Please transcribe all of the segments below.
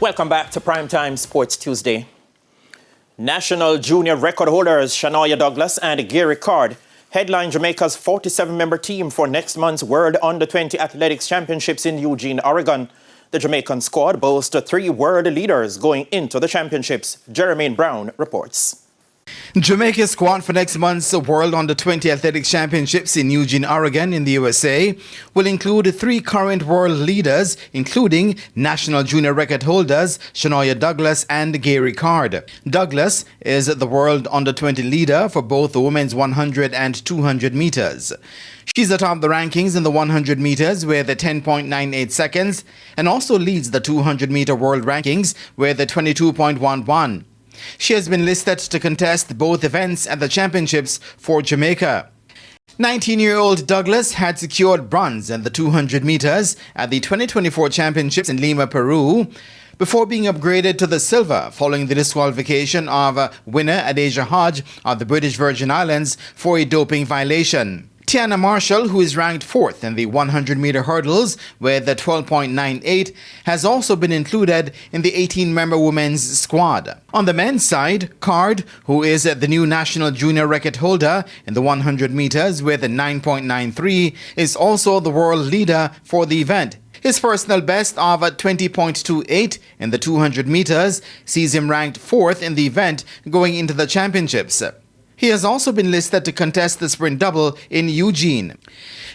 Welcome back to Primetime Sports Tuesday. National junior record holders Shanoya Douglas and Gary Card headline Jamaica's 47-member team for next month's World Under-20 Athletics Championships in Eugene, Oregon. The Jamaican squad boasts 3 world leaders going into the championships. Jermaine Brown reports. Jamaica's squad for next month's World Under-20 Athletics Championships in Eugene, Oregon in the USA will include 3 current world leaders, including national junior record holders Shanoya Douglas and Gary Card. Douglas is the World Under-20 leader for both the women's 100 and 200 meters. She's atop the rankings in the 100 meters with 10.98 seconds and also leads the 200-meter world rankings with 22.11. She has been listed to contest both events at the championships for Jamaica. 19-year-old Douglas had secured bronze in the 200 meters at the 2024 championships in Lima, Peru, before being upgraded to the silver following the disqualification of winner Adeja Hodge of the British Virgin Islands for a doping violation. Tiana Marshall, who is ranked 4th in the 100-meter hurdles with a 12.98, has also been included in the 18-member women's squad. On the men's side, Card, who is the new national junior record holder in the 100 meters with a 9.93, is also the world leader for the event. His personal best of 20.28 in the 200 meters sees him ranked 4th in the event going into the championships. He has also been listed to contest the sprint double in Eugene.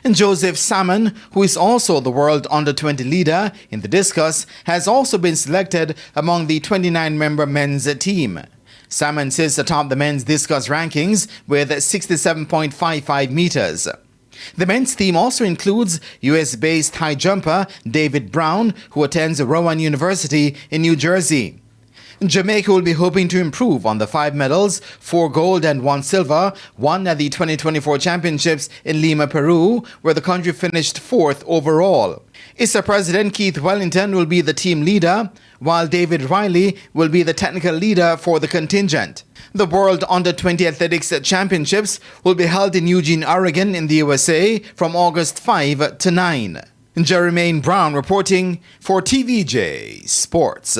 And Joseph Salmon, who is also the world under-20 leader in the discus, has also been selected among the 29-member men's team. Salmon sits atop the men's discus rankings with 67.55 meters. The men's team also includes US-based high jumper David Brown, who attends Rowan University in New Jersey. Jamaica will be hoping to improve on the 5 medals, 4 gold and 1 silver, won at the 2024 championships in Lima, Peru, where the country finished 4th overall. ISA President Keith Wellington will be the team leader, while David Riley will be the technical leader for the contingent. The World Under-20 Athletics Championships will be held in Eugene, Oregon in the USA from August 5 to 9. Jermaine Brown reporting for TVJ Sports.